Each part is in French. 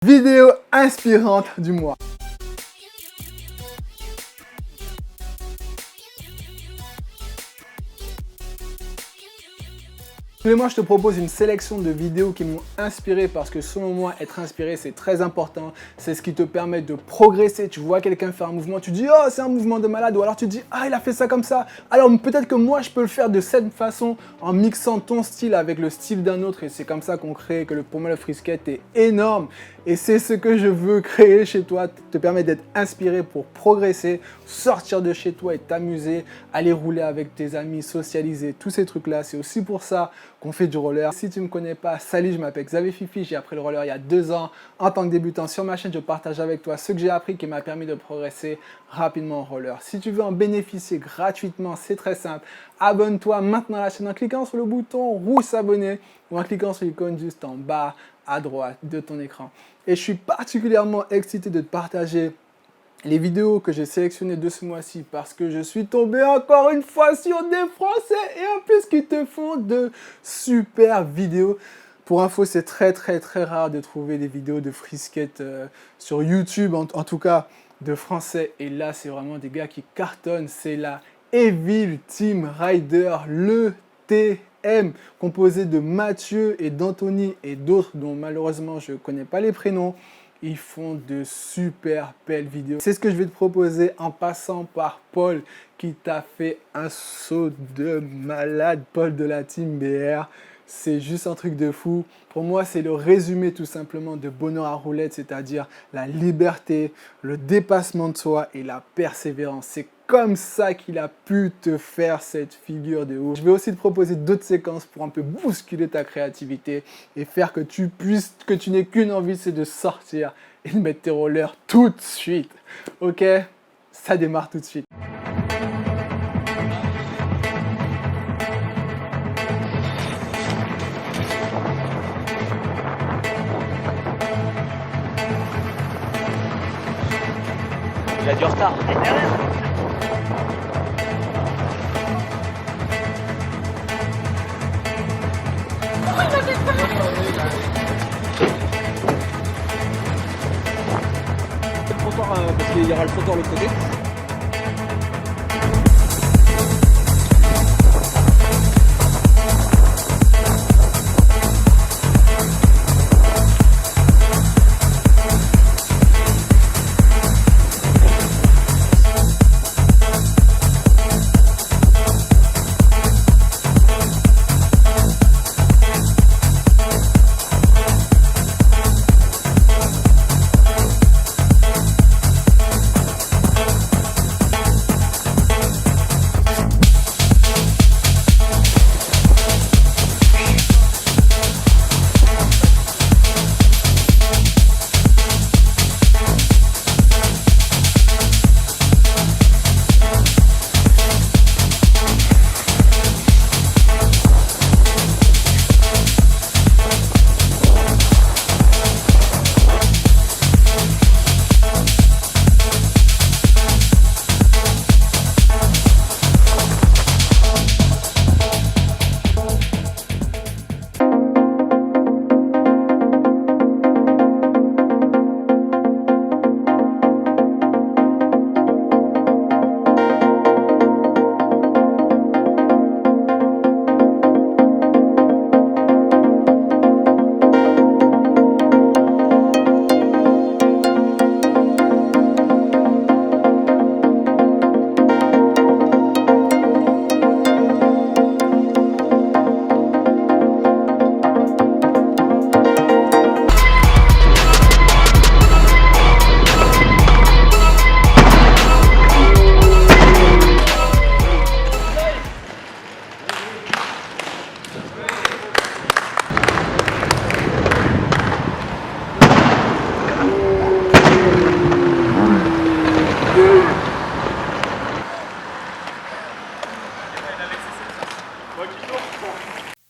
Vidéo inspirante du mois. Tous les mois, je te propose une sélection de vidéos qui m'ont inspiré parce que selon moi, être inspiré, c'est très important. C'est ce qui te permet de progresser. Tu vois quelqu'un faire un mouvement, tu dis « Oh, c'est un mouvement de malade » ou alors tu dis « Ah, il a fait ça comme ça ». Alors peut-être que moi, je peux le faire de cette façon en mixant ton style avec le style d'un autre et c'est comme ça qu'on crée que pour moi, le free skate est énorme. Et c'est ce que je veux créer chez toi, te permettre d'être inspiré pour progresser, sortir de chez toi et t'amuser, aller rouler avec tes amis, socialiser, tous ces trucs-là. C'est aussi pour ça qu'on fait du roller. Si tu ne me connais pas, salut, je m'appelle Xavier Fifi, j'ai appris le roller il y a 2 ans. En tant que débutant sur ma chaîne, je partage avec toi ce que j'ai appris qui m'a permis de progresser rapidement en roller. Si tu veux en bénéficier gratuitement, c'est très simple. Abonne-toi maintenant à la chaîne en cliquant sur le bouton rouge s'abonner ou en cliquant sur l'icône juste en bas à droite de ton écran. Et je suis particulièrement excité de te partager les vidéos que j'ai sélectionnées de ce mois-ci parce que je suis tombé encore une fois sur des Français et en plus qui te font de super vidéos. Pour info, c'est très rare de trouver des vidéos de free skate sur YouTube, en tout cas de Français. Et là, c'est vraiment des gars qui cartonnent. C'est la Evil Team Rider, le TM, composé de Mathieu et d'Anthony et d'autres dont malheureusement je ne connais pas les prénoms. Ils font de super belles vidéos. C'est ce que je vais te proposer en passant par Paul qui t'a fait un saut de malade. Paul de la team BR. C'est juste un truc de fou. Pour moi, c'est le résumé tout simplement de bonheur à roulette, c'est-à-dire la liberté, le dépassement de soi et la persévérance. C'est comme ça qu'il a pu te faire cette figure de ouf. Je vais aussi te proposer d'autres séquences pour un peu bousculer ta créativité et faire que tu n'aies qu'une envie, c'est de sortir et de mettre tes rollers tout de suite. Ok? Ça démarre tout de suite. Il a du retard. Le trottoir, parce qu'il y aura le trottoir de l'autre côté.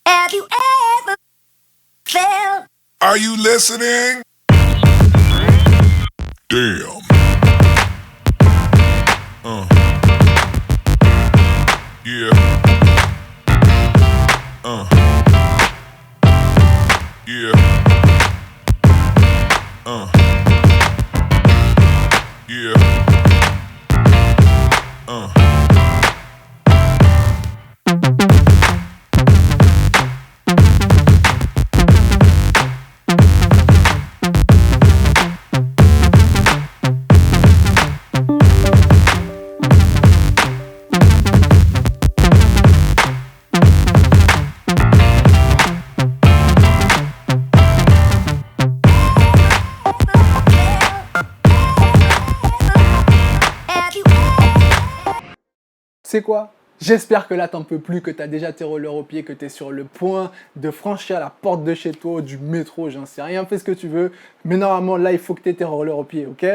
Have you ever felt? Are you listening? Damn. Yeah. Yeah. sais quoi? J'espère que là, t'en peux plus, que tu as déjà tes rollers au pied, que tu es sur le point de franchir la porte de chez toi, du métro, j'en sais rien, fais ce que tu veux. Mais normalement, là, il faut que tu aies tes rollers au pied, ok?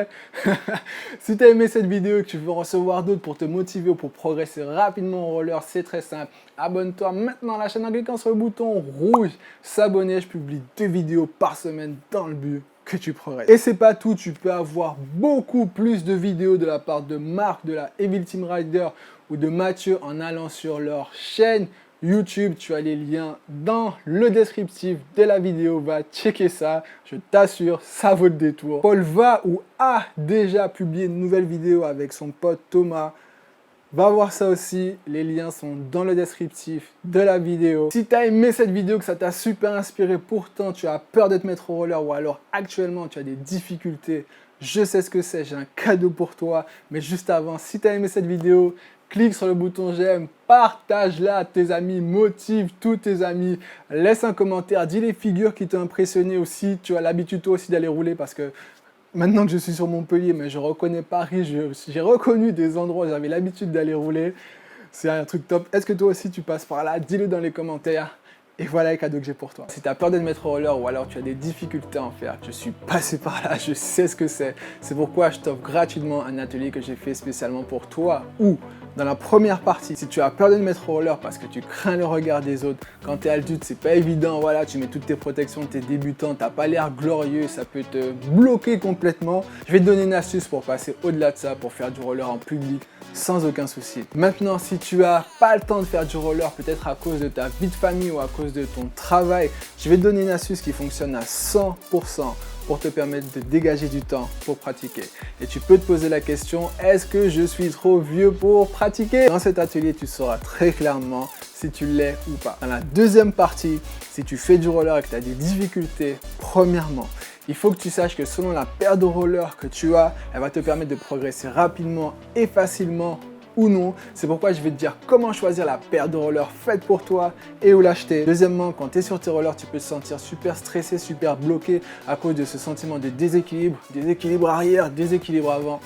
Si tu as aimé cette vidéo et que tu veux en recevoir d'autres pour te motiver ou pour progresser rapidement en roller, c'est très simple. Abonne-toi maintenant à la chaîne en cliquant sur le bouton rouge. S'abonner, je publie 2 vidéos par semaine dans le but que tu progresses. Et c'est pas tout, tu peux avoir beaucoup plus de vidéos de la part de Marc, de la Evil Team Rider ou de Mathieu en allant sur leur chaîne YouTube. Tu as les liens dans le descriptif de la vidéo. Va checker ça, je t'assure, ça vaut le détour. Paul va ou a déjà publié une nouvelle vidéo avec son pote Thomas. Va voir ça aussi, les liens sont dans le descriptif de la vidéo. Si tu as aimé cette vidéo, que ça t'a super inspiré, pourtant tu as peur de te mettre au roller ou alors actuellement tu as des difficultés, je sais ce que c'est, j'ai un cadeau pour toi. Mais juste avant, si tu as aimé cette vidéo, clique sur le bouton j'aime, partage-la à tes amis, motive tous tes amis, laisse un commentaire, dis les figures qui t'ont impressionné aussi. Tu as l'habitude toi aussi d'aller rouler parce que maintenant que je suis sur Montpellier, mais je reconnais Paris, j'ai reconnu des endroits où j'avais l'habitude d'aller rouler. C'est un truc top. Est-ce que toi aussi tu passes par là? Dis-le dans les commentaires. Et voilà les cadeaux que j'ai pour toi. Si tu as peur de te mettre au roller ou alors tu as des difficultés à en faire, je suis passé par là, je sais ce que c'est. C'est pourquoi je t'offre gratuitement un atelier que j'ai fait spécialement pour toi. Ou dans la première partie, si tu as peur de te mettre au roller parce que tu crains le regard des autres, quand tu es adulte, c'est pas évident, voilà, tu mets toutes tes protections, tu es débutant, t'as pas l'air glorieux, ça peut te bloquer complètement. Je vais te donner une astuce pour passer au-delà de ça, pour faire du roller en public sans aucun souci. Maintenant, si tu as pas le temps de faire du roller, peut-être à cause de ta vie de famille ou à cause de ton travail, je vais te donner une astuce qui fonctionne à 100% pour te permettre de dégager du temps pour pratiquer. Et tu peux te poser la question, est-ce que je suis trop vieux pour pratiquer? Dans cet atelier, tu sauras très clairement si tu l'es ou pas. Dans la deuxième partie, si tu fais du roller et que tu as des difficultés, premièrement, il faut que tu saches que selon la paire de rollers que tu as, elle va te permettre de progresser rapidement et facilement ou non. C'est pourquoi je vais te dire comment choisir la paire de rollers faite pour toi et où l'acheter. Deuxièmement, quand tu es sur tes rollers, tu peux te sentir super stressé, super bloqué à cause de ce sentiment de déséquilibre arrière, déséquilibre avant.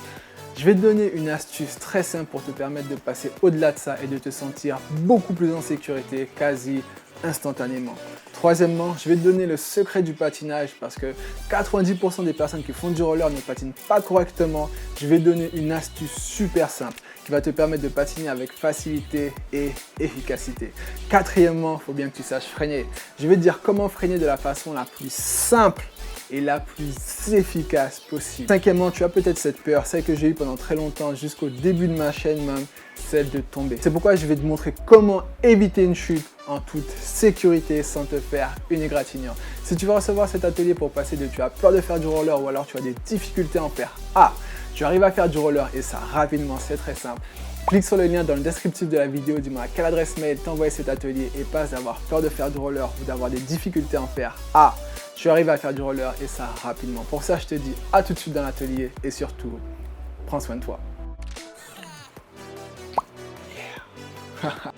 Je vais te donner une astuce très simple pour te permettre de passer au-delà de ça et de te sentir beaucoup plus en sécurité, quasi instantanément. Troisièmement, je vais te donner le secret du patinage parce que 90% des personnes qui font du roller ne patinent pas correctement. Je vais te donner une astuce super simple qui va te permettre de patiner avec facilité et efficacité. Quatrièmement, il faut bien que tu saches freiner. Je vais te dire comment freiner de la façon la plus simple et la plus efficace possible. Cinquièmement, tu as peut-être cette peur, celle que j'ai eue pendant très longtemps, jusqu'au début de ma chaîne même, celle de tomber. C'est pourquoi je vais te montrer comment éviter une chute en toute sécurité sans te faire une égratignure. Si tu veux recevoir cet atelier pour passer de tu as peur de faire du roller ou alors tu as des difficultés à en faire tu arrives à faire du roller et ça rapidement, c'est très simple. Clique sur le lien dans le descriptif de la vidéo, dis-moi à quelle adresse mail t'envoyer cet atelier et passe d'avoir peur de faire du roller ou d'avoir des difficultés à en faire tu arrives à faire du roller et ça rapidement. Pour ça, je te dis à tout de suite dans l'atelier et surtout, prends soin de toi. Yeah.